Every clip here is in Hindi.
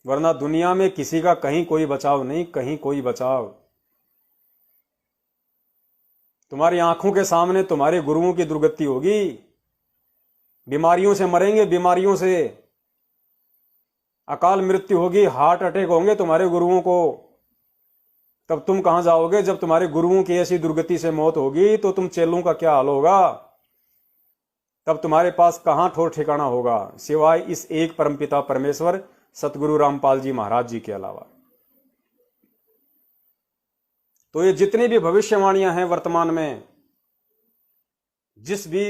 वरना दुनिया में किसी का कहीं कोई बचाव नहीं, कहीं कोई बचाव। तुम्हारी आंखों के सामने तुम्हारे गुरुओं की दुर्गति होगी, बीमारियों से मरेंगे, बीमारियों से अकाल मृत्यु होगी, हार्ट अटैक होंगे तुम्हारे गुरुओं को। तब तुम कहां जाओगे? जब तुम्हारे गुरुओं की ऐसी दुर्गति से मौत होगी तो तुम चेलों का क्या हाल होगा? तब तुम्हारे पास कहां ठौर ठिकाना होगा सिवाय इस एक परमपिता परमेश्वर सतगुरु रामपाल जी महाराज जी के अलावा। तो ये जितनी भी भविष्यवाणियां हैं वर्तमान में, जिस भी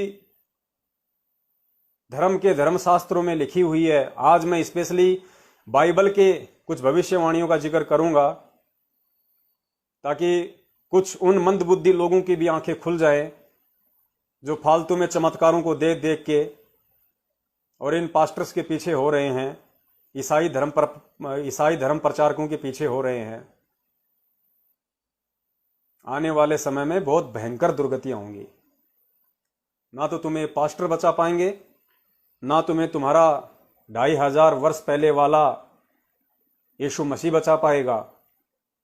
धर्म के धर्मशास्त्रों में लिखी हुई है, आज मैं स्पेशली बाइबल के कुछ भविष्यवाणियों का जिक्र करूंगा ताकि कुछ उन मंदबुद्धि लोगों की भी आंखें खुल जाए जो फालतू में चमत्कारों को देख देख के और इन पास्टर्स के पीछे हो रहे हैं, ईसाई धर्म प्रचारकों के पीछे हो रहे हैं। आने वाले समय में बहुत भयंकर दुर्गतियां होंगी। ना तो तुम्हें पास्टर बचा पाएंगे, ना तुम्हें तुम्हारा 2500 वर्ष पहले वाला यीशु मसीह बचा पाएगा,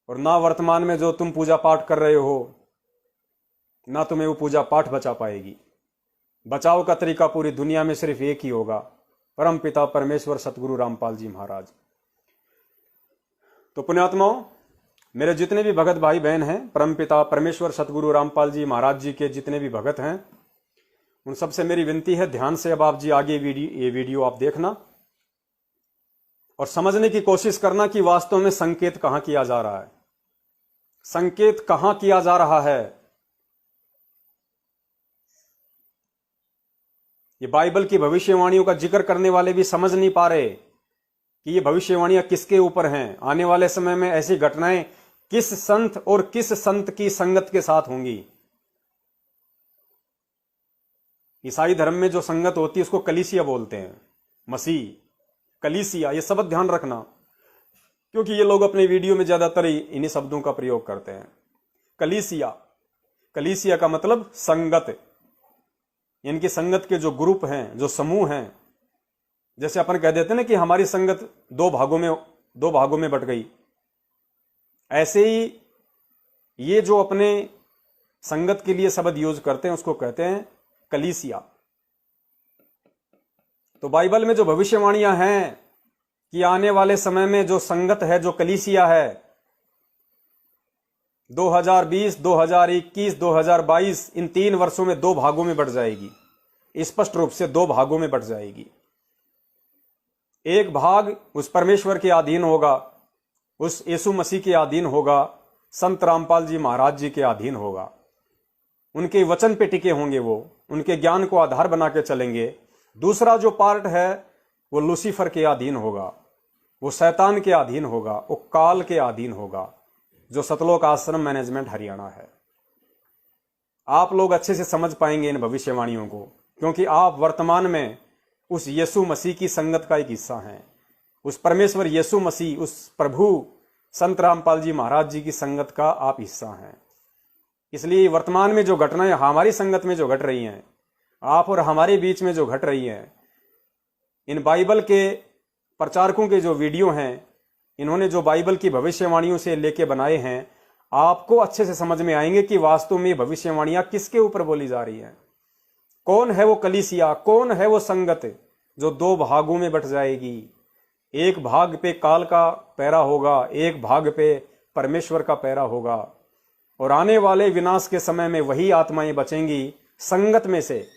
और ना वर्तमान में जो तुम पूजा पाठ कर रहे हो, ना तुम्हें वो पूजा पाठ बचा पाएगी। बचाव का तरीका पूरी दुनिया में सिर्फ एक ही होगा, परम पिता परमेश्वर सतगुरु रामपाल जी महाराज। तो पुण्यात्माओं, मेरे जितने भी भगत भाई बहन हैं, परम पिता परमेश्वर सतगुरु रामपाल जी महाराज जी के जितने भी भगत हैं, उन सबसे मेरी विनती है, ध्यान से अब आप जी आगे ये वीडियो आप देखना और समझने की कोशिश करना कि वास्तव में संकेत कहां किया जा रहा है। संकेत कहां किया जा रहा है? ये बाइबल की भविष्यवाणियों का जिक्र करने वाले भी समझ नहीं पा रहे कि ये भविष्यवाणियां किसके ऊपर हैं। आने वाले समय में ऐसी घटनाएं किस संत और किस संत की संगत के साथ होंगी। ईसाई धर्म में जो संगत होती है उसको कलीसिया बोलते हैं, मसीह, कलीसिया, ये शब्द ध्यान रखना, क्योंकि ये लोग अपने वीडियो में ज्यादातर इन्हीं शब्दों का प्रयोग करते हैं। कलीसिया, कलीसिया का मतलब संगत। इनकी संगत के जो ग्रुप हैं, जो समूह हैं, जैसे अपन कह देते हैं ना कि हमारी संगत दो भागों में बट गई, ऐसे ही ये जो अपने संगत के लिए शब्द यूज करते हैं उसको कहते हैं कलीसिया। तो बाइबल में जो भविष्यवाणियां हैं कि आने वाले समय में जो संगत है, जो कलीसिया है, 2020, 2021, 2022 इन 3 वर्षों में 2 भागों में बट जाएगी। स्पष्ट रूप से 2 भागों में बट जाएगी। एक भाग उस परमेश्वर के अधीन होगा, उस यीशु मसीह के अधीन होगा, संत रामपाल जी महाराज जी के अधीन होगा। उनके वचन पे टिके होंगे, वो उनके ज्ञान को आधार बना के चलेंगे। दूसरा जो पार्ट है वो लूसीफर के अधीन होगा, वो शैतान के अधीन होगा, वो काल के अधीन होगा, जो सतलोक आश्रम मैनेजमेंट हरियाणा है। आप लोग अच्छे से समझ पाएंगे इन भविष्यवाणियों को, क्योंकि आप वर्तमान में उस यीशु मसीह की संगत का एक हिस्सा हैं। उस परमेश्वर यीशु मसीह, उस प्रभु संत रामपाल जी महाराज जी की संगत का आप हिस्सा हैं। इसलिए वर्तमान में जो घटनाएं हमारी संगत में जो घट रही हैं, आप और हमारे बीच में जो घट रही हैं, इन बाइबल के प्रचारकों के जो वीडियो हैं, इन्होंने जो बाइबल की भविष्यवाणियों से लेके बनाए हैं, आपको अच्छे से समझ में आएंगे कि वास्तव में भविष्यवाणियां किसके ऊपर बोली जा रही हैं। कौन है वो कलीसिया, कौन है वो संगत जो 2 भागों में बट जाएगी। एक भाग पे काल का पैरा होगा, एक भाग पे परमेश्वर का पैरा होगा, और आने वाले विनाश के समय में वही आत्माएं बचेंगी संगत में से,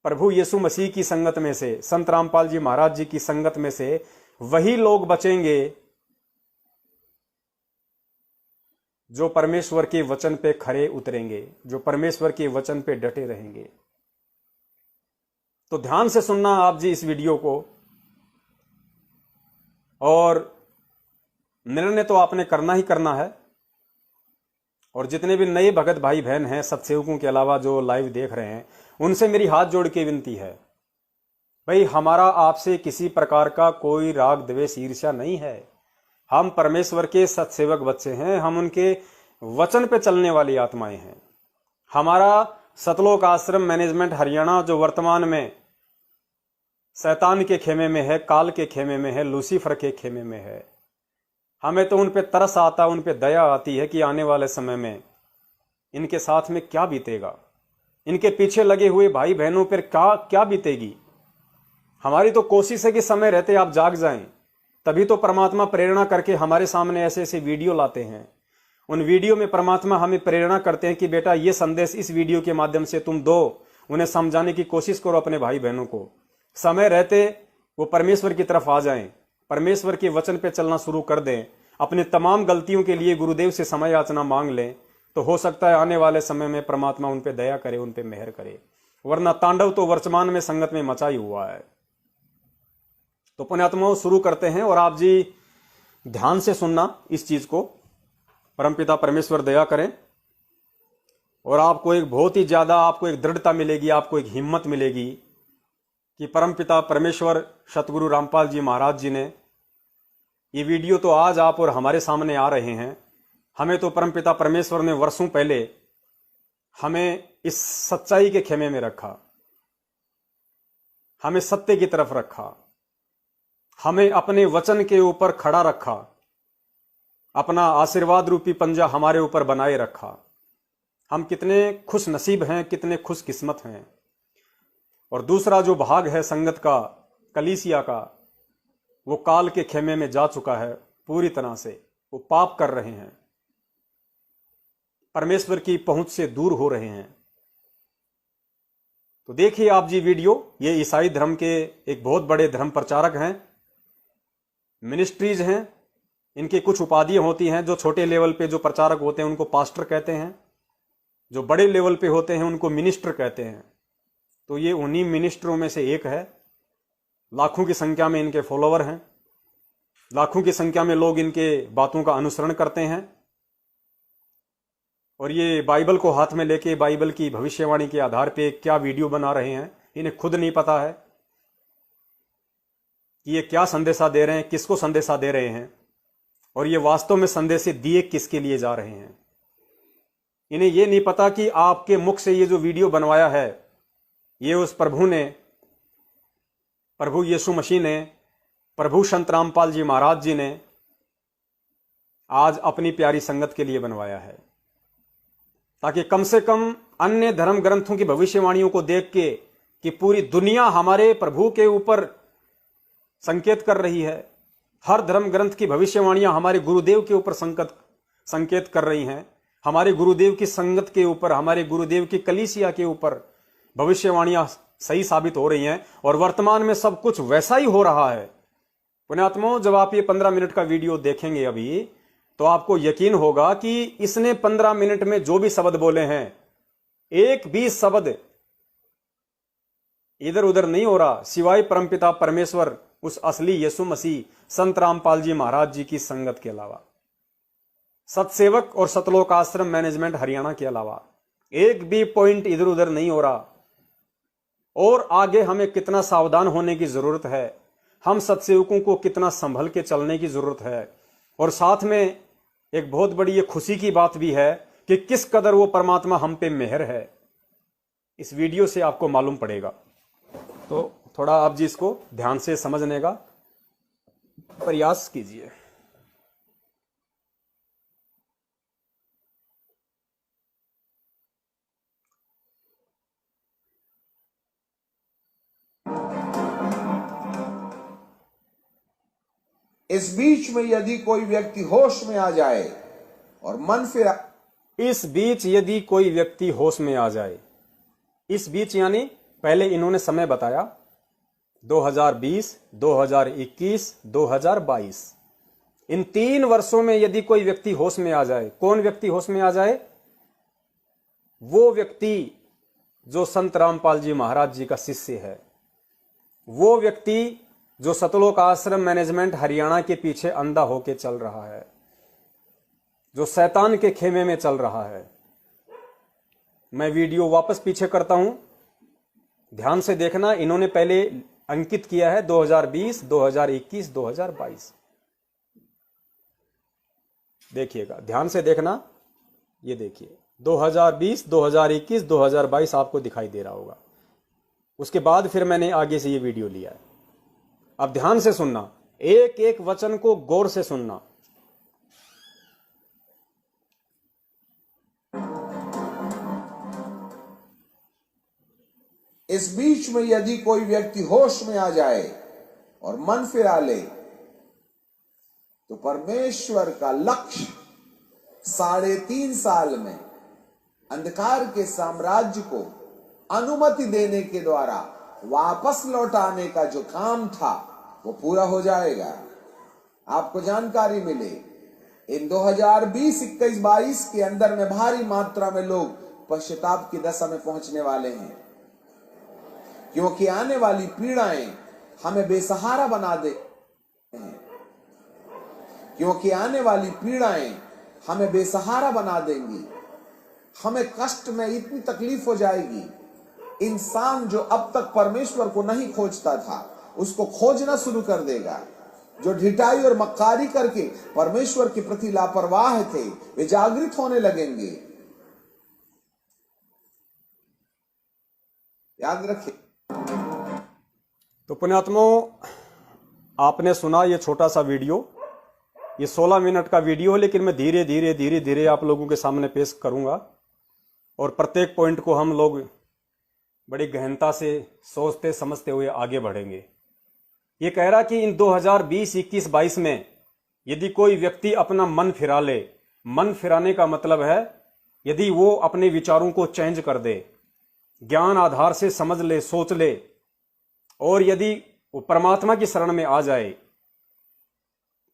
प्रभु यीशु मसीह की संगत में से, संत रामपाल जी महाराज जी की संगत में से वही लोग बचेंगे जो परमेश्वर के वचन पे खरे उतरेंगे, जो परमेश्वर के वचन पे डटे रहेंगे। तो ध्यान से सुनना आप जी इस वीडियो को, और निर्णय तो आपने करना ही करना है। और जितने भी नए भगत भाई बहन हैं, सत्सेवकों के अलावा जो लाइव देख रहे हैं, उनसे मेरी हाथ जोड़ के विनती है, भाई हमारा आपसे किसी प्रकार का कोई राग द्वेष ईर्ष्या नहीं है। हम परमेश्वर के सत्सेवक बच्चे हैं, हम उनके वचन पे चलने वाली आत्माएं हैं। हमारा सतलोक आश्रम मैनेजमेंट हरियाणा जो वर्तमान में शैतान के खेमे में है, काल के खेमे में है, लूसीफर के खेमे में है। हमें तो उन पे तरस आता, उन पे दया आती है कि आने वाले समय में इनके साथ में क्या बीतेगा, इनके पीछे लगे हुए भाई बहनों पर क्या बीतेगी। हमारी तो कोशिश है कि समय रहते आप जाग जाएं, तभी तो परमात्मा प्रेरणा करके हमारे सामने ऐसे ऐसे वीडियो लाते हैं। उन वीडियो में परमात्मा हमें प्रेरणा करते हैं कि बेटा ये संदेश इस वीडियो के माध्यम से तुम दो, उन्हें समझाने की कोशिश करो अपने भाई बहनों को। समय रहते वो परमेश्वर की तरफ आ जाएं, परमेश्वर के वचन पे चलना शुरू कर दें, अपने तमाम गलतियों के लिए गुरुदेव से समय याचना मांग लें, तो हो सकता है आने वाले समय में परमात्मा उन पे दया करे, उन पे मेहर करे। वरना तांडव तो वर्तमान में संगत में मचा ही हुआ है। तो पुण्यात्माओं शुरू करते हैं, और आप जी ध्यान से सुनना इस चीज को। परमपिता परमेश्वर दया करें और आपको एक बहुत ही ज्यादा आपको एक दृढ़ता मिलेगी, आपको एक हिम्मत मिलेगी कि परमपिता परमेश्वर सतगुरु रामपाल जी महाराज जी ने ये वीडियो तो आज आप और हमारे सामने आ रहे हैं। हमें तो परमपिता परमेश्वर ने वर्षों पहले हमें इस सच्चाई के खेमे में रखा, हमें सत्य की तरफ रखा, हमें अपने वचन के ऊपर खड़ा रखा, अपना आशीर्वाद रूपी पंजा हमारे ऊपर बनाए रखा। हम कितने खुश नसीब हैं, कितने खुश किस्मत हैं। और दूसरा जो भाग है संगत का, कलीसिया का, वो काल के खेमे में जा चुका है पूरी तरह से। वो पाप कर रहे हैं, परमेश्वर की पहुंच से दूर हो रहे हैं। तो देखिए आप जी वीडियो। ये ईसाई धर्म के एक बहुत बड़े धर्म प्रचारक हैं, मिनिस्ट्रीज हैं, इनकी कुछ उपाधियां होती हैं। जो छोटे लेवल पे जो प्रचारक होते हैं उनको पास्टर कहते हैं, जो बड़े लेवल पे होते हैं उनको मिनिस्टर कहते हैं। तो ये उन्हीं मिनिस्टरों में से एक है। लाखों की संख्या में इनके फॉलोवर हैं, लाखों की संख्या में लोग इनके बातों का अनुसरण करते हैं। और ये बाइबल को हाथ में लेके बाइबल की भविष्यवाणी के आधार पे क्या वीडियो बना रहे हैं, इन्हें खुद नहीं पता है कि ये क्या संदेशा दे रहे हैं, किसको संदेशा दे रहे हैं, और ये वास्तव में संदेश दिए किसके लिए जा रहे हैं। इन्हें ये नहीं पता कि आपके मुख से ये जो वीडियो बनवाया है, ये उस प्रभु ने, प्रभु यीशु मसीह ने, प्रभु संत रामपाल जी महाराज जी ने आज अपनी प्यारी संगत के लिए बनवाया है, ताकि कम से कम अन्य धर्म ग्रंथों की भविष्यवाणियों को देख के कि पूरी दुनिया हमारे प्रभु के ऊपर संकेत कर रही है। हर धर्म ग्रंथ की भविष्यवाणियां हमारे गुरुदेव के ऊपर संकेत कर रही हैं, हमारे गुरुदेव की संगत के ऊपर, हमारे गुरुदेव की कलीसिया के ऊपर भविष्यवाणियां सही साबित हो रही हैं। और वर्तमान में सब कुछ वैसा ही हो रहा है। पुण्यात्माओं, जब आप ये 15 मिनट का वीडियो देखेंगे अभी, तो आपको यकीन होगा कि इसने 15 मिनट में जो भी शब्द बोले हैं, एक भी शब्द इधर उधर नहीं हो रहा, सिवाय परमपिता परमेश्वर उस असली यीशु मसीह संत रामपाल जी महाराज जी की संगत के अलावा, सतसेवक और सतलोक आश्रम मैनेजमेंट हरियाणा के अलावा एक भी पॉइंट इधर उधर नहीं हो रहा। और आगे हमें कितना सावधान होने की जरूरत है, हम सतसेवकों को कितना संभल के चलने की जरूरत है। और साथ में एक बहुत बड़ी ये खुशी की बात भी है कि किस कदर वो परमात्मा हम पे मेहर है, इस वीडियो से आपको मालूम पड़ेगा। तो थोड़ा आप जी इसको ध्यान से समझने का प्रयास कीजिए। इस बीच में यदि कोई व्यक्ति होश में आ जाए और मन फिर इस बीच यदि कोई व्यक्ति होश में आ जाए, इस बीच यानी पहले इन्होंने समय बताया 2020, 2021, 2022, इन 3 वर्षों में यदि कोई व्यक्ति होश में आ जाए, कौन व्यक्ति होश में आ जाए? वो व्यक्ति जो संत रामपाल जी महाराज जी का शिष्य है, वो व्यक्ति जो सतलोक आश्रम मैनेजमेंट हरियाणा के पीछे अंधा होके चल रहा है, जो शैतान के खेमे में चल रहा है। मैं वीडियो वापस पीछे करता हूं, ध्यान से देखना। इन्होंने पहले अंकित किया है 2020, 2021, 2022। देखिएगा, ध्यान से देखना। ये देखिए 2020, 2021, 2022 आपको दिखाई दे रहा होगा। उसके बाद फिर मैंने आगे से ये वीडियो लिया है। अब ध्यान से सुनना, एक एक वचन को गौर से सुनना। इस बीच में यदि कोई व्यक्ति होश में आ जाए और मन फिरा ले तो परमेश्वर का लक्ष्य 3.5 साल में अंधकार के साम्राज्य को अनुमति देने के द्वारा वापस लौटाने का जो काम था वो पूरा हो जाएगा। आपको जानकारी मिले, इन 2020, 21, 22 के अंदर में भारी मात्रा में लोग पश्चाताप की दशा में पहुंचने वाले हैं, क्योंकि आने वाली पीड़ाएं हमें बेसहारा बना दे क्योंकि आने वाली पीड़ाएं हमें बेसहारा बना देंगी। हमें कष्ट में इतनी तकलीफ हो जाएगी, इंसान जो अब तक परमेश्वर को नहीं खोजता था उसको खोजना शुरू कर देगा। जो ढिठाई और मक्कारी करके परमेश्वर के प्रति लापरवाह थे वे जागृत होने लगेंगे। याद रखिए। तो पुण्यात्माओं, आपने सुना ये छोटा सा वीडियो, ये 16 मिनट का वीडियो है, लेकिन मैं धीरे धीरे आप लोगों के सामने पेश करूंगा और प्रत्येक पॉइंट को हम लोग बड़ी गहनता से सोचते समझते हुए आगे बढ़ेंगे। ये कह रहा कि इन 2020, 21, 22 में यदि कोई व्यक्ति अपना मन फिरा ले, मन फिराने का मतलब है यदि वो अपने विचारों को चेंज कर दे, ज्ञान आधार से समझ ले, सोच ले, और यदि वो परमात्मा की शरण में आ जाए।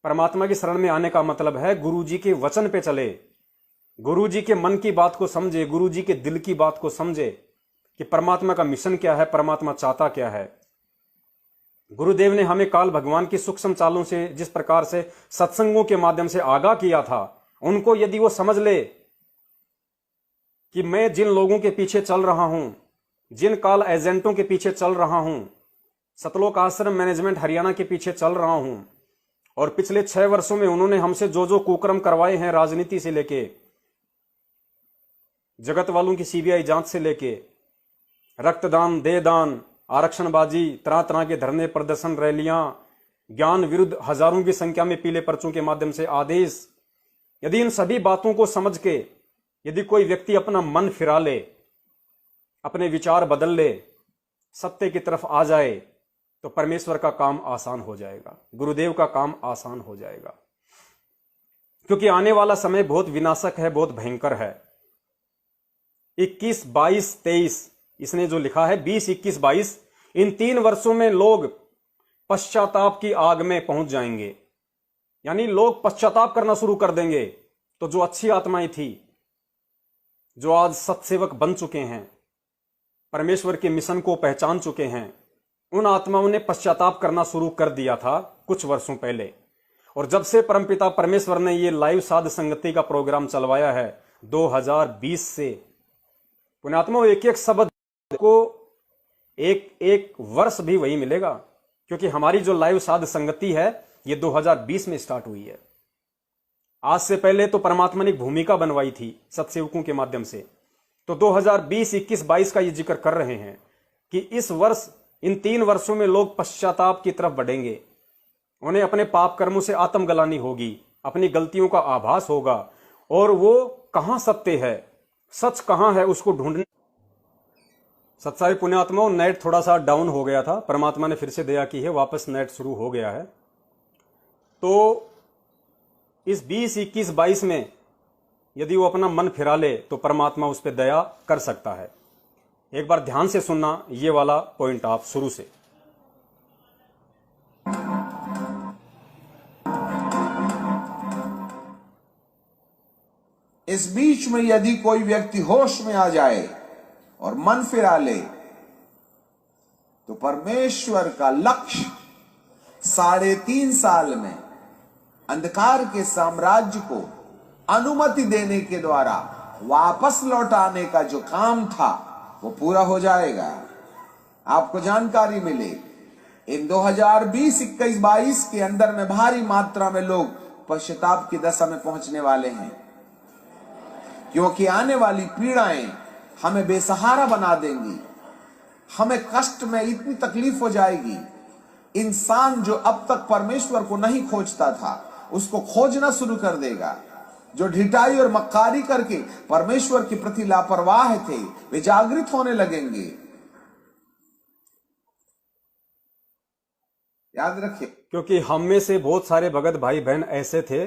परमात्मा की शरण में आने का मतलब है गुरु जी के वचन पे चले, गुरु जी के मन की बात को समझे, गुरु जी के दिल की बात को समझे कि परमात्मा का मिशन क्या है, परमात्मा चाहता क्या है। गुरुदेव ने हमें काल भगवान की सूक्ष्म चालों से जिस प्रकार से सत्संगों के माध्यम से आगाह किया था, उनको यदि वो समझ ले कि मैं जिन लोगों के पीछे चल रहा हूं, जिन काल एजेंटों के पीछे चल रहा हूं, सतलोक आश्रम मैनेजमेंट हरियाणा के पीछे चल रहा हूं, और पिछले 6 वर्षों में उन्होंने हमसे जो जो कुकर्म करवाए हैं, राजनीति से लेके जगत वालों की सीबीआई जांच से लेके रक्तदान, देहदान, आरक्षणबाजी, तरह तरह के धरने, प्रदर्शन, रैलियां, ज्ञान विरुद्ध हजारों की संख्या में पीले पर्चों के माध्यम से आदेश, यदि इन सभी बातों को समझ के यदि कोई व्यक्ति अपना मन फिरा ले, अपने विचार बदल ले, सत्य की तरफ आ जाए, तो परमेश्वर का काम आसान हो जाएगा, गुरुदेव का काम आसान हो जाएगा। क्योंकि आने वाला समय बहुत विनाशक है, बहुत भयंकर है। 21, 22, 23 इसने जो लिखा है, 20, 21, 22, इन 3 वर्षों में लोग पश्चाताप की आग में पहुंच जाएंगे। यानी लोग पश्चाताप करना शुरू कर देंगे। तो जो अच्छी आत्माएं थी, जो आज सत्सेवक बन चुके हैं, परमेश्वर के मिशन को पहचान चुके हैं, उन आत्माओं ने पश्चाताप करना शुरू कर दिया था कुछ वर्षों पहले। और जब से परमपिता परमेश्वर ने ये लाइव साध संगति का प्रोग्राम चलवाया है 2020 से, पुण्यात्माओं, एक एक शब्द को एक एक वर्ष भी वही मिलेगा। क्योंकि हमारी जो लाइव साध संगति है ये 2020 में स्टार्ट हुई है। आज से पहले तो परमात्मा ने एक भूमिका बनवाई थी सत्सेवकों के माध्यम से। तो 2020, 21, 22 का ये जिक्र कर रहे हैं कि इस वर्ष, इन 3 वर्षों में लोग पश्चाताप की तरफ बढ़ेंगे। उन्हें अपने पाप कर्मों से आत्मग्लानि होगी, अपनी गलतियों का आभास होगा, और वो कहां सत्य है, सच कहां है, उसको ढूंढने। सत्साई पुण्यात्माओं, नेट थोड़ा सा डाउन हो गया था, परमात्मा ने फिर से दया की है, वापस नेट शुरू हो गया है। तो इस 20, 21, 22 में यदि वो अपना मन फिरा ले तो परमात्मा उस पर दया कर सकता है। एक बार ध्यान से सुनना ये वाला पॉइंट आप शुरू से। इस बीच में यदि कोई व्यक्ति होश में आ जाए और मन फिरा ले तो परमेश्वर का लक्ष्य 3.5 साल में अंधकार के साम्राज्य को अनुमति देने के द्वारा वापस लौटाने का जो काम था वो पूरा हो जाएगा। आपको जानकारी मिले, इन 2020, 21, 22 के अंदर में भारी मात्रा में लोग पश्चाताप की दशा में पहुंचने वाले हैं, क्योंकि आने वाली पीड़ाएं हमें बेसहारा बना देंगी। हमें कष्ट में इतनी तकलीफ हो जाएगी, इंसान जो अब तक परमेश्वर को नहीं खोजता था उसको खोजना शुरू कर देगा। जो ढिठाई और मक्कारी करके परमेश्वर के प्रति लापरवाह थे वे जागृत होने लगेंगे। याद रखिए, क्योंकि हम में से बहुत सारे भगत भाई बहन ऐसे थे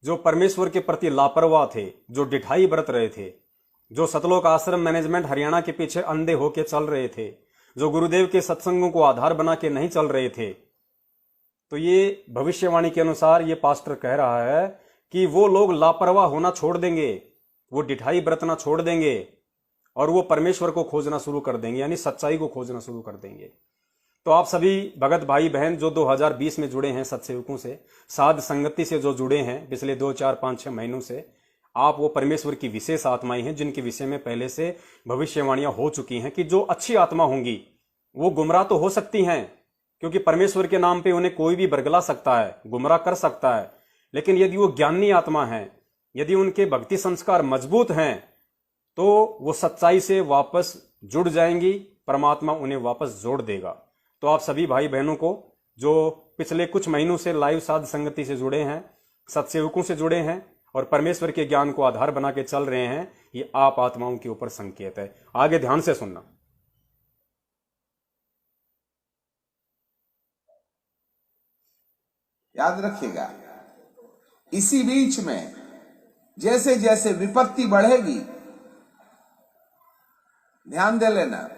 जो परमेश्वर के प्रति लापरवाह थे, जो डिठाई बरत रहे थे, जो सतलोक आश्रम मैनेजमेंट हरियाणा के पीछे अंधे होके चल रहे थे, जो गुरुदेव के सत्संगों को आधार बना के नहीं चल रहे थे। तो ये भविष्यवाणी के अनुसार ये पास्टर कह रहा है कि वो लोग लापरवाह होना छोड़ देंगे, वो डिठाई बरतना छोड़ देंगे और वो परमेश्वर को खोजना शुरू कर देंगे, यानी सच्चाई को खोजना शुरू कर देंगे। तो आप सभी भगत भाई बहन जो 2020 में जुड़े हैं सत्सेवकों से, साध संगति से जो जुड़े हैं पिछले 2, 4, 5, 6 महीनों से, आप वो परमेश्वर की विशेष आत्माएं हैं जिनके विषय में पहले से भविष्यवाणियां हो चुकी हैं कि जो अच्छी आत्मा होंगी वो गुमराह तो हो सकती हैं, क्योंकि परमेश्वर के नाम पे उन्हें कोई भी बरगला सकता है, गुमराह कर सकता है। लेकिन यदि वो ज्ञानी आत्मा है, यदि उनके भक्ति संस्कार मजबूत हैं, तो वो सच्चाई से वापस जुड़ जाएंगी, परमात्मा उन्हें वापस जोड़ देगा। तो आप सभी भाई बहनों को जो पिछले कुछ महीनों से लाइव साध संगति से जुड़े हैं, सत्सेवकों से जुड़े हैं और परमेश्वर के ज्ञान को आधार बना के चल रहे हैं, ये आप आत्माओं के ऊपर संकेत है। आगे ध्यान से सुनना। याद रखिएगा, इसी बीच में जैसे जैसे विपत्ति बढ़ेगी, ध्यान दे लेना,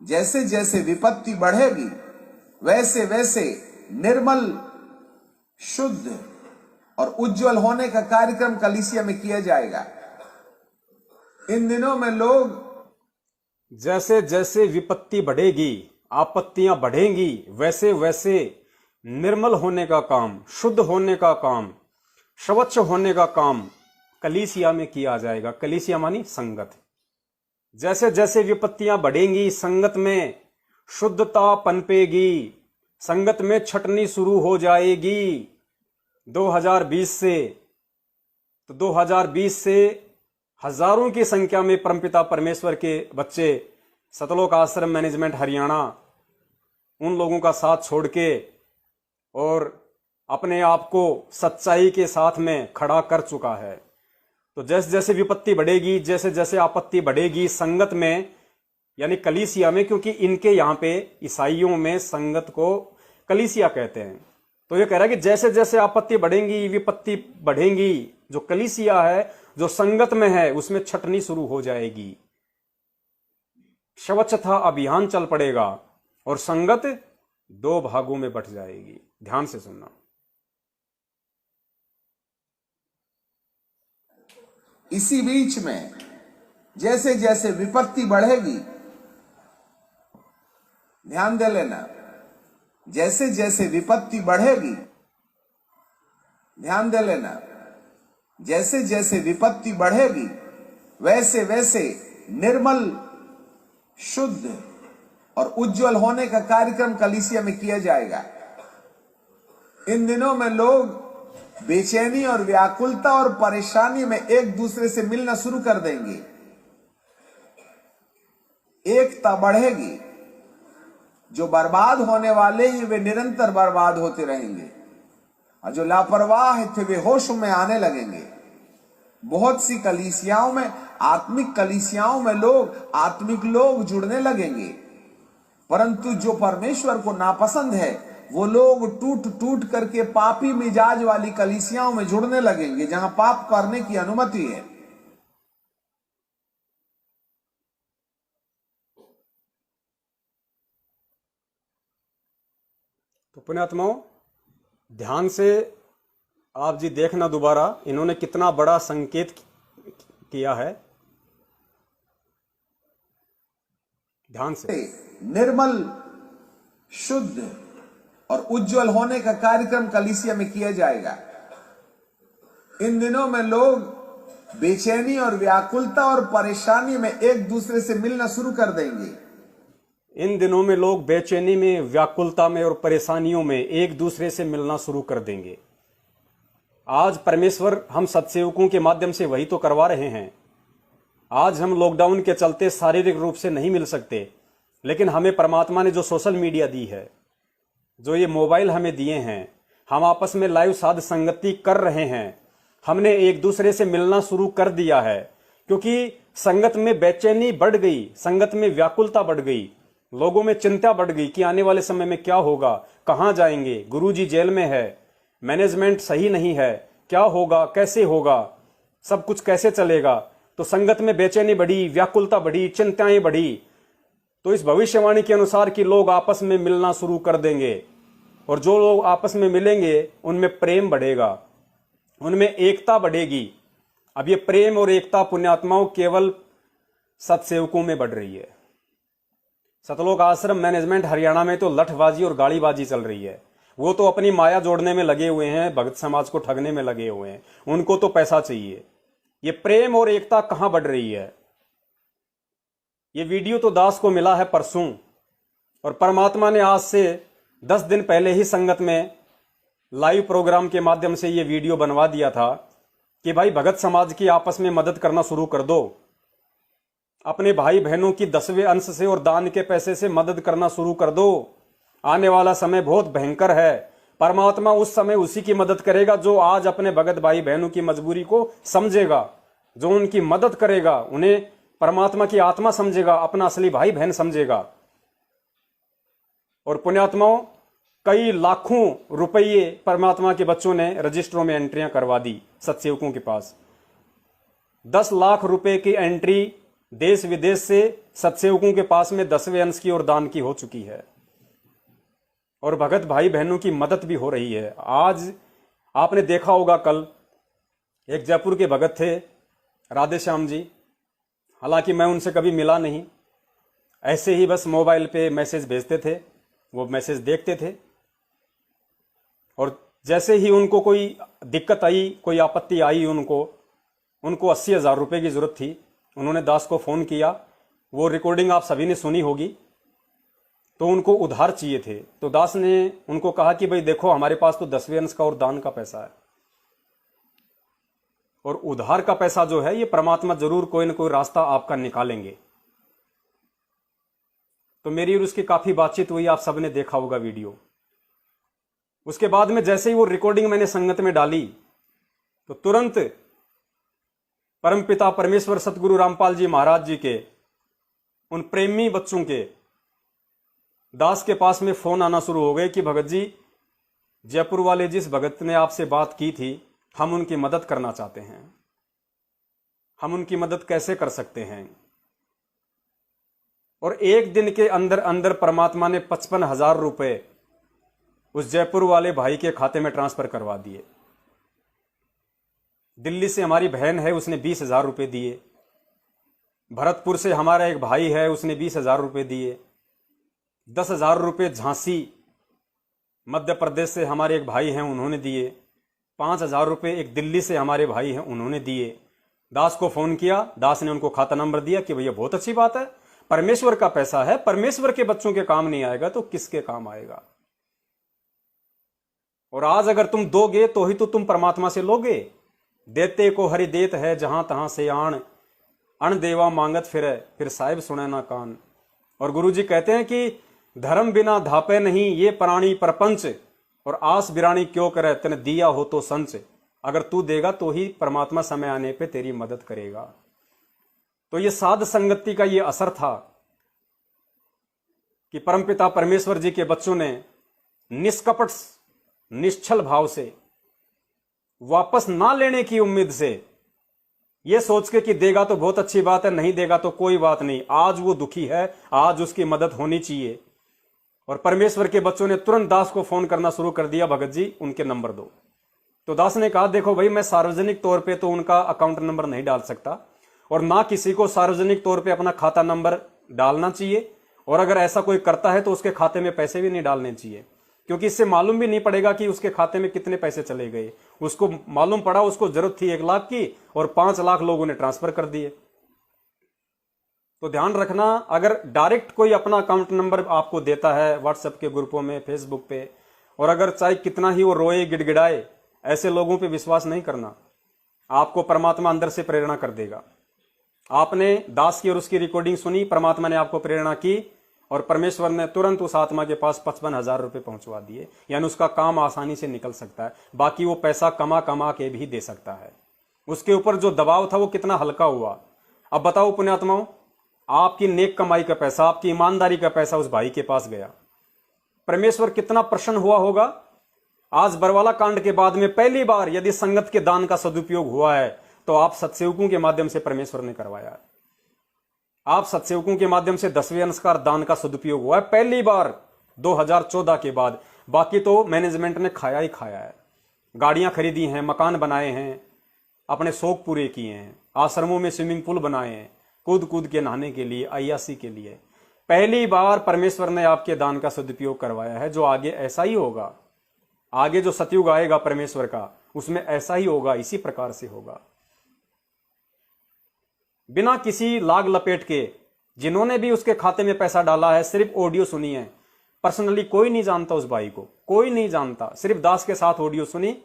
जैसे जैसे विपत्ति बढ़ेगी वैसे वैसे निर्मल, शुद्ध और उज्जवल होने का कार्यक्रम कलीसिया में किया जाएगा। इन दिनों में लोग जैसे जैसे विपत्ति बढ़ेगी, आपत्तियां बढ़ेंगी, वैसे वैसे निर्मल होने का काम, शुद्ध होने का काम, स्वच्छ होने का काम कलीसिया में किया जाएगा। कलीसिया मानी संगत। जैसे जैसे विपत्तियां बढ़ेंगी, संगत में शुद्धता पनपेगी, संगत में छटनी शुरू हो जाएगी। 2020 से, तो 2020 से हजारों की संख्या में परमपिता परमेश्वर के बच्चे सतलोक आश्रम मैनेजमेंट हरियाणा उन लोगों का साथ छोड़ के और अपने आप को सच्चाई के साथ में खड़ा कर चुका है। तो जैसे जैसे विपत्ति बढ़ेगी, जैसे जैसे आपत्ति बढ़ेगी संगत में, यानी कलीसिया में, क्योंकि इनके यहाँ पे ईसाइयों में संगत को कलीसिया कहते हैं। तो ये कह रहा है कि जैसे जैसे आपत्ति बढ़ेंगी, विपत्ति बढ़ेंगी, जो कलीसिया है, जो संगत में है, उसमें छटनी शुरू हो जाएगी, स्वच्छता अभियान चल पड़ेगा और संगत 2 भागों में बंट जाएगी। ध्यान से सुनना। इसी बीच में जैसे जैसे विपत्ति बढ़ेगी, ध्यान दे लेना, जैसे जैसे विपत्ति बढ़ेगी, ध्यान दे लेना, जैसे जैसे विपत्ति बढ़ेगी वैसे वैसे निर्मल, शुद्ध और उज्जवल होने का कार्यक्रम कलीसिया में किया जाएगा। इन दिनों में लोग बेचैनी और व्याकुलता और परेशानी में एक दूसरे से मिलना शुरू कर देंगे। एकता बढ़ेगी। जो बर्बाद होने वाले हैं वे निरंतर बर्बाद होते रहेंगे और जो लापरवाह थे वे होश में आने लगेंगे। बहुत सी कलीसियाओं में, आत्मिक कलीसियाओं में आत्मिक लोग जुड़ने लगेंगे, परंतु जो परमेश्वर को नापसंद है वो लोग टूट टूट करके पापी मिजाज वाली कलीसियाओं में जुड़ने लगेंगे, जहां पाप करने की अनुमति है। तो पुण्यात्माओं, ध्यान से आप जी देखना दोबारा, इन्होंने कितना बड़ा संकेत किया है। ध्यान से। निर्मल, शुद्ध और उज्जवल होने का कार्यक्रम कलीसिया में किया जाएगा। इन दिनों में लोग बेचैनी और व्याकुलता और परेशानी में एक दूसरे से मिलना शुरू कर देंगे। इन दिनों में लोग बेचैनी में, व्याकुलता में और परेशानियों में एक दूसरे से मिलना शुरू कर देंगे। आज परमेश्वर हम सत्सेवकों के माध्यम से वही तो करवा रहे हैं। आज हम लॉकडाउन के चलते शारीरिक रूप से नहीं मिल सकते, लेकिन हमें परमात्मा ने जो सोशल मीडिया दी है, जो ये मोबाइल हमें दिए हैं, हम आपस में लाइव साध संगति कर रहे हैं, हमने एक दूसरे से मिलना शुरू कर दिया है, क्योंकि संगत में बेचैनी बढ़ गई, संगत में व्याकुलता बढ़ गई, लोगों में चिंता बढ़ गई कि आने वाले समय में क्या होगा, कहां जाएंगे, गुरुजी जेल में है, मैनेजमेंट सही नहीं है, क्या होगा, कैसे होगा, सब कुछ कैसे चलेगा। तो संगत में बेचैनी बढ़ी, व्याकुलता बढ़ी, चिंताएं बढ़ी। तो इस भविष्यवाणी के अनुसार कि लोग आपस में मिलना शुरू कर देंगे, और जो लोग आपस में मिलेंगे उनमें प्रेम बढ़ेगा, उनमें एकता बढ़ेगी। अब ये प्रेम और एकता पुण्यात्माओं केवल सत्सेवकों में बढ़ रही है। सतलोक आश्रम मैनेजमेंट हरियाणा में तो लठबाजी और गाड़ीबाजी चल रही है। वो तो अपनी माया जोड़ने में लगे हुए हैं, भगत समाज को ठगने में लगे हुए हैं, उनको तो पैसा चाहिए। ये प्रेम और एकता कहां बढ़ रही है? ये वीडियो तो दास को मिला है परसों, और परमात्मा ने आज से 10 दिन पहले ही संगत में लाइव प्रोग्राम के माध्यम से ये वीडियो बनवा दिया था कि भाई भगत समाज की आपस में मदद करना शुरू कर दो, अपने भाई बहनों की 10वें अंश से और दान के पैसे से मदद करना शुरू कर दो। आने वाला समय बहुत भयंकर है। परमात्मा उस समय उसी की मदद करेगा जो आज अपने भगत भाई बहनों की मजबूरी को समझेगा, जो उनकी मदद करेगा, उन्हें परमात्मा की आत्मा समझेगा, अपना असली भाई बहन समझेगा। और पुण्यात्माओं, कई लाखों रुपये परमात्मा के बच्चों ने रजिस्टरों में एंट्रियां करवा दी सत्सेवकों के पास। 10 लाख रुपए की एंट्री देश विदेश से सत्सेवकों के पास में 10वें अंश की और दान की हो चुकी है, और भगत भाई बहनों की मदद भी हो रही है। आज आपने देखा होगा, कल एक जयपुर के भगत थे राधे श्याम जी, हालांकि मैं उनसे कभी मिला नहीं, ऐसे ही बस मोबाइल पे मैसेज भेजते थे, वो मैसेज देखते थे, और जैसे ही उनको कोई दिक्कत आई, कोई आपत्ति आई, उनको 80,000 रुपए की जरूरत थी। उन्होंने दास को फोन किया, वो रिकॉर्डिंग आप सभी ने सुनी होगी। तो उनको उधार चाहिए थे, तो दास ने उनको कहा कि भाई देखो, हमारे पास तो 10वें अंश का और दान का पैसा है, और उधार का पैसा जो है ये परमात्मा जरूर कोई ना कोई रास्ता आपका निकालेंगे। तो मेरी और उसकी काफी बातचीत हुई, आप सबने देखा होगा वीडियो। उसके बाद में जैसे ही वो रिकॉर्डिंग मैंने संगत में डाली, तो तुरंत परमपिता परमेश्वर सतगुरु रामपाल जी महाराज जी के उन प्रेमी बच्चों के दास के पास में फोन आना शुरू हो गए कि भगत जी, जयपुर वाले जिस भगत ने आपसे बात की थी, हम उनकी मदद करना चाहते हैं, हम उनकी मदद कैसे कर सकते हैं। और एक दिन के अंदर अंदर परमात्मा ने 55,000 रुपए उस जयपुर वाले भाई के खाते में ट्रांसफर करवा दिए। दिल्ली से हमारी बहन है, उसने 20,000 रुपए दिए। भरतपुर से हमारा एक भाई है, उसने 20,000 रुपए दिए। 10,000 रुपए झांसी मध्य प्रदेश से हमारे एक भाई हैं, उन्होंने दिए। 5,000 रुपए एक दिल्ली से हमारे भाई हैं, उन्होंने दिए। दास को फोन किया, दास ने उनको खाता नंबर दिया कि भैया बहुत अच्छी बात है, परमेश्वर का पैसा है, परमेश्वर के बच्चों के काम नहीं आएगा तो किसके काम आएगा। और आज अगर तुम दोगे तो ही तो तुम परमात्मा से लोगे। देते को हरि देत है, जहां तहां से आण, अण देवा मांगत फिर साहिब सुने ना कान। और गुरुजी कहते हैं कि धर्म बिना धापे नहीं ये प्राणी प्रपंच, और आस बिरानी क्यों करे तने दिया हो तो संच। अगर तू देगा तो ही परमात्मा समय आने पे तेरी मदद करेगा। तो ये साध संगति का ये असर था कि परमपिता परमेश्वर जी के बच्चों ने निष्कपट निश्चल भाव से, वापस ना लेने की उम्मीद से, ये सोच के कि देगा तो बहुत अच्छी बात है, नहीं देगा तो कोई बात नहीं, आज वो दुखी है, आज उसकी मदद होनी चाहिए। और परमेश्वर के बच्चों ने तुरंत दास को फोन करना शुरू कर दिया, भगत जी उनके नंबर दो। तो दास ने कहा देखो भाई, मैं सार्वजनिक तौर पे तो उनका अकाउंट नंबर नहीं डाल सकता, और ना किसी को सार्वजनिक तौर पे अपना खाता नंबर डालना चाहिए, और अगर ऐसा कोई करता है तो उसके खाते में पैसे भी नहीं डालने चाहिए, क्योंकि इससे मालूम भी नहीं पड़ेगा कि उसके खाते में कितने पैसे चले गए। उसको मालूम पड़ा उसको जरूरत थी 1 लाख की और 5 लाख लोगों ने ट्रांसफर कर दिए। तो ध्यान रखना, अगर डायरेक्ट कोई अपना अकाउंट नंबर आपको देता है व्हाट्सएप के ग्रुपों में, फेसबुक पे, और अगर चाहे कितना ही वो रोए गिड़गिड़ाए, ऐसे लोगों पे विश्वास नहीं करना। आपको परमात्मा अंदर से प्रेरणा कर देगा। आपने दास की और उसकी रिकॉर्डिंग सुनी, परमात्मा ने आपको प्रेरणा की, और परमेश्वर ने तुरंत उस आत्मा के पास 55,000 रुपये पहुंचवा दिए, यानी उसका काम आसानी से निकल सकता है। बाकी वो पैसा कमा कमा के भी दे सकता है। उसके ऊपर जो दबाव था वो कितना हल्का हुआ। अब बताओ पुण्यात्माओं, आपकी नेक कमाई का पैसा, आपकी ईमानदारी का पैसा उस भाई के पास गया, परमेश्वर कितना प्रसन्न हुआ होगा। आज बरवाला कांड के बाद में पहली बार यदि संगत के दान का सदुपयोग हुआ है तो आप सत्सेवकों के माध्यम से परमेश्वर ने करवाया। आप सत्सेवकों के माध्यम से 10वें अंशकार दान का सदुपयोग हुआ है पहली बार 2014 के बाद। बाकी तो मैनेजमेंट ने खाया ही खाया है। गाड़ियां खरीदी हैं, मकान बनाए हैं, अपने शौक पूरे किए हैं, आश्रमों में स्विमिंग पूल बनाए हैं, कूद कूद के नहाने के लिए, अय्यासी के लिए। पहली बार परमेश्वर ने आपके दान का सदुपयोग करवाया है। जो आगे ऐसा ही होगा, आगे जो सतयुग आएगा परमेश्वर का, उसमें ऐसा ही होगा, इसी प्रकार से होगा। बिना किसी लाग लपेट के जिन्होंने भी उसके खाते में पैसा डाला है, सिर्फ ऑडियो सुनी है। पर्सनली कोई नहीं जानता उस भाई को, कोई नहीं जानता, सिर्फ दास के साथ ऑडियो सुनी।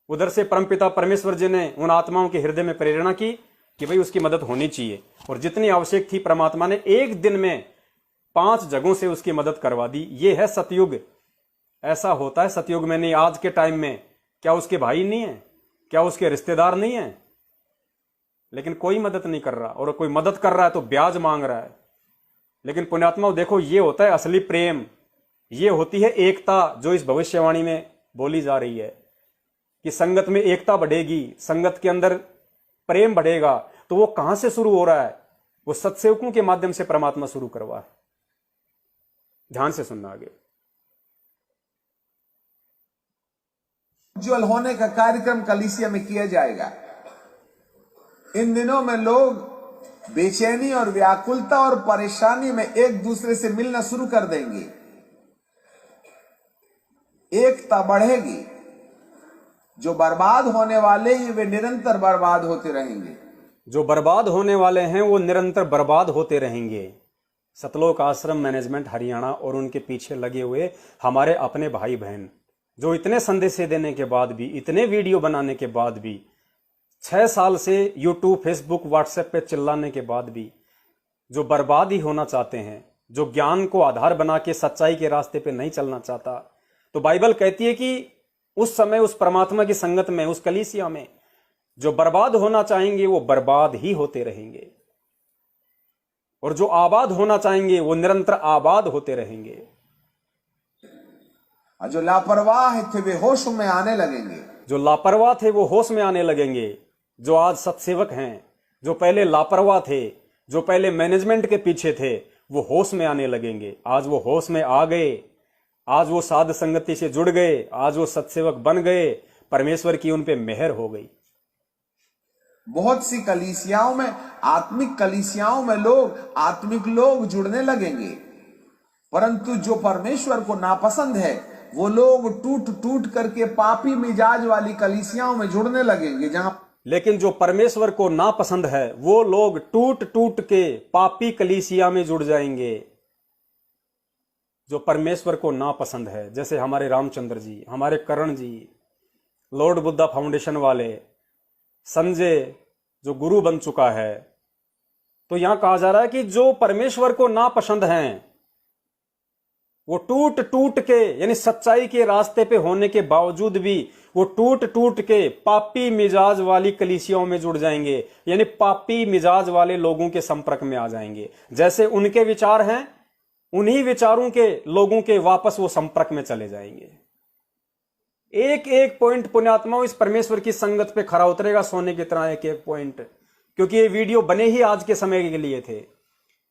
उधर से परमपिता परमेश्वर जी ने उन आत्माओं के हृदय में प्रेरणा की कि भाई उसकी मदद होनी चाहिए, और जितनी आवश्यक थी परमात्मा ने एक दिन में 5 जगहों से उसकी मदद करवा दी। ये है सतयुग। ऐसा होता है सतयुग में। नहीं आज के टाइम में क्या उसके भाई नहीं है, क्या उसके रिश्तेदार नहीं है, लेकिन कोई मदद नहीं कर रहा, और कोई मदद कर रहा है तो ब्याज मांग रहा है। लेकिन पुण्यात्माओं देखो, ये होता है असली प्रेम, ये होती है एकता जो इस भविष्यवाणी में बोली जा रही है कि संगत में एकता बढ़ेगी, संगत के अंदर प्रेम बढ़ेगा। तो वो कहां से शुरू हो रहा है? वो सत्सेवकों के माध्यम से परमात्मा शुरू करवा है। ध्यान से सुनना आगे। उज्ज्वल होने का कार्यक्रम कलीसिया में किया जाएगा। इन दिनों में लोग बेचैनी और व्याकुलता और परेशानी में एक दूसरे से मिलना शुरू कर देंगे। एकता बढ़ेगी। जो बर्बाद होने वाले हैं वे निरंतर बर्बाद होते रहेंगे। जो बर्बाद होने वाले हैं वो निरंतर बर्बाद होते रहेंगे। सतलोक आश्रम मैनेजमेंट हरियाणा और उनके पीछे लगे हुए हमारे अपने भाई बहन, जो इतने संदेश देने के बाद भी, इतने वीडियो बनाने के बाद भी, 6 साल से यूट्यूब, फेसबुक, व्हाट्सएप पे चिल्लाने के बाद भी जो बर्बाद ही होना चाहते हैं, जो ज्ञान को आधार बना के सच्चाई के रास्ते पे नहीं चलना चाहता, तो बाइबल कहती है कि उस समय उस परमात्मा की संगत में, उस कलीसिया में जो बर्बाद होना चाहेंगे वो बर्बाद ही होते रहेंगे, और जो आबाद होना चाहेंगे वो निरंतर आबाद होते रहेंगे। जो लापरवाह थे वे होश में आने लगेंगे। जो लापरवाह थे वो होश में आने लगेंगे। जो आज सत्सेवक हैं, जो पहले लापरवाह थे, जो पहले मैनेजमेंट के पीछे थे, वो होश में आने लगेंगे। आज वो होश में आ गए, आज वो साध संगति से जुड़ गए, आज वो सत्सेवक बन गए, परमेश्वर की उन पे मेहर हो गई। बहुत सी कलीसियाओं में, आत्मिक कलीसियाओं में आत्मिक लोग जुड़ने लगेंगे, परंतु जो परमेश्वर को नापसंद है वो लोग टूट टूट करके पापी मिजाज वाली कलीसियाओं में जुड़ने लगेंगे। जहां लेकिन जो परमेश्वर को नापसंद है वो लोग टूट टूट के पापी कलीसिया में जुड़ जाएंगे। जो परमेश्वर को नापसंद है, जैसे हमारे रामचंद्र जी, हमारे करण जी, लॉर्ड बुद्धा फाउंडेशन वाले, संजय जो गुरु बन चुका है, तो यहां कहा जा रहा है कि जो परमेश्वर को नापसंद हैं वो टूट टूट के, यानी सच्चाई के रास्ते पे होने के बावजूद भी वो टूट टूट के पापी मिजाज वाली कलीसियाओं में जुड़ जाएंगे, यानी पापी मिजाज वाले लोगों के संपर्क में आ जाएंगे। जैसे उनके विचार हैं, उन्हीं विचारों के लोगों के वापस वो संपर्क में चले जाएंगे। एक एक पॉइंट पुण्यात्माओं इस परमेश्वर की संगत पे खरा उतरेगा सोने की तरह, एक एक पॉइंट। क्योंकि ये वीडियो बने ही आज के समय के लिए थे।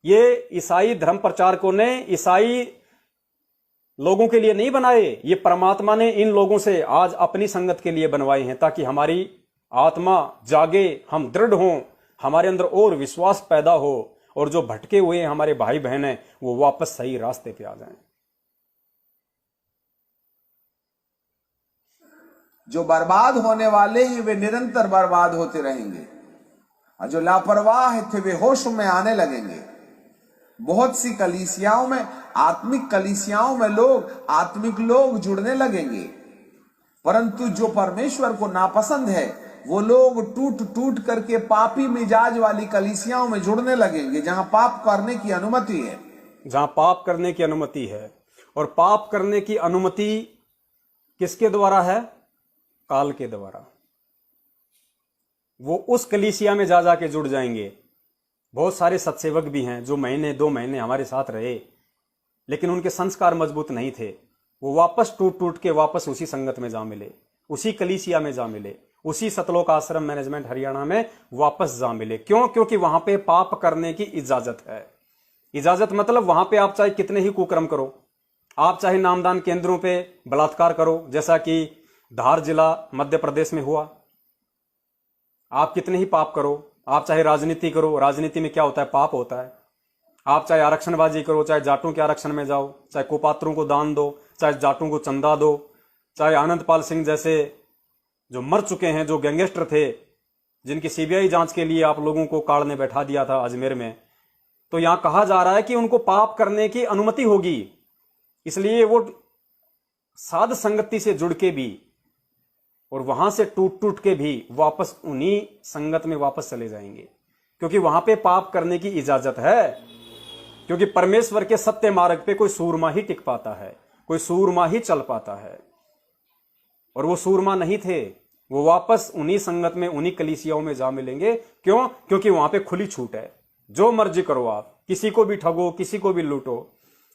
ये ईसाई धर्म प्रचारकों ने ईसाई लोगों के लिए नहीं बनाए, ये परमात्मा ने इन लोगों से आज अपनी संगत के लिए बनवाए हैं, ताकि हमारी आत्मा जागे, हम दृढ़ हों, हमारे अंदर और विश्वास पैदा हो, और जो भटके हुए हमारे भाई बहन हैं वो वापस सही रास्ते पे आ जाएं। जो बर्बाद होने वाले हैं वे निरंतर बर्बाद होते रहेंगे, और जो लापरवाह थे वे होश में आने लगेंगे। बहुत सी कलीसियाओं में, आत्मिक कलीसियाओं में आत्मिक लोग जुड़ने लगेंगे, परंतु जो परमेश्वर को नापसंद है वो लोग टूट टूट करके पापी मिजाज वाली कलीसियाओं में जुड़ने लगेंगे, जहां पाप करने की अनुमति है। जहां पाप करने की अनुमति है। और पाप करने की अनुमति किसके द्वारा है? काल के द्वारा। वो उस कलीसिया में जा जाके जुड़ जाएंगे। बहुत सारे सत्सेवक भी हैं जो महीने 2 महीने हमारे साथ रहे, लेकिन उनके संस्कार मजबूत नहीं थे। वो वापस टूट टूट के वापस उसी संगत में जा मिले, उसी कलीसिया में जा मिले, उसी सतलोक आश्रम मैनेजमेंट हरियाणा में वापस जा मिले। क्यों? क्योंकि वहां पे पाप करने की इजाजत है। इजाजत मतलब वहां पे आप चाहे कितने ही कुकर्म करो, आप चाहे नामदान केंद्रों पे बलात्कार करो, जैसा कि धार जिला मध्य प्रदेश में हुआ, आप कितने ही पाप करो, आप चाहे राजनीति करो, राजनीति में क्या होता है? पाप होता है। आप चाहे आरक्षणबाजी करो, चाहे जाटों के आरक्षण में जाओ, चाहे कुपात्रों को दान दो, चाहे जाटों को चंदा दो, चाहे आनंदपाल सिंह जैसे जो मर चुके हैं, जो गैंगस्टर थे, जिनकी सीबीआई जांच के लिए आप लोगों को काल ने बैठा दिया था अजमेर में, तो यहां कहा जा रहा है कि उनको पाप करने की अनुमति होगी। इसलिए वो साध संगति से जुड़ के भी और वहां से टूट टूट के भी वापस उन्हीं संगत में वापस चले जाएंगे, क्योंकि वहां पे पाप करने की इजाजत है। क्योंकि परमेश्वर के सत्य मार्ग पे कोई सूरमा ही टिक पाता है, कोई सूरमा ही चल पाता है। और वो सूरमा नहीं थे, वो वापस उन्हीं संगत में, उन्हीं कलीसियाओं में जा मिलेंगे। क्यों? क्योंकि वहां पे खुली छूट है, जो मर्जी करो आप, किसी को भी ठगो, किसी को भी लूटो,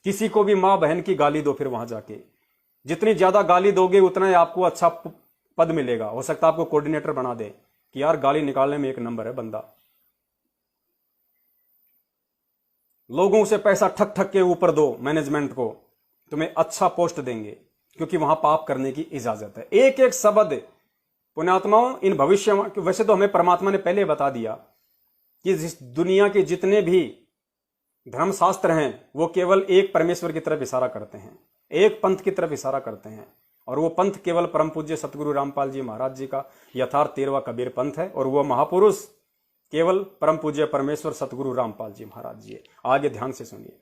किसी को भी मां बहन की गाली दो। फिर वहां जाके जितनी ज्यादा गाली दोगे उतना ही आपको अच्छा पद मिलेगा। हो सकता है आपको कोऑर्डिनेटर बना दे कि यार गाली निकालने में 1 नंबर है बंदा। लोगों से पैसा ठक ठक के ऊपर दो मैनेजमेंट को, तुम्हें अच्छा पोस्ट देंगे, क्योंकि वहां पाप करने की इजाजत है। एक एक शब्द पुण्यात्माओं, इन भविष्य, वैसे तो हमें परमात्मा ने पहले बता दिया कि इस दुनिया के जितने भी धर्मशास्त्र हैं वो केवल एक परमेश्वर की तरफ इशारा करते हैं, एक पंथ की तरफ इशारा करते हैं। और वो पंथ केवल परम पूज्य सतगुरु रामपाल जी महाराज जी का यथार्थ 13वां कबीर पंथ है। और वह महापुरुष केवल परम पूज्य परमेश्वर सतगुरु रामपाल जी महाराज जी है। आगे ध्यान से सुनिए।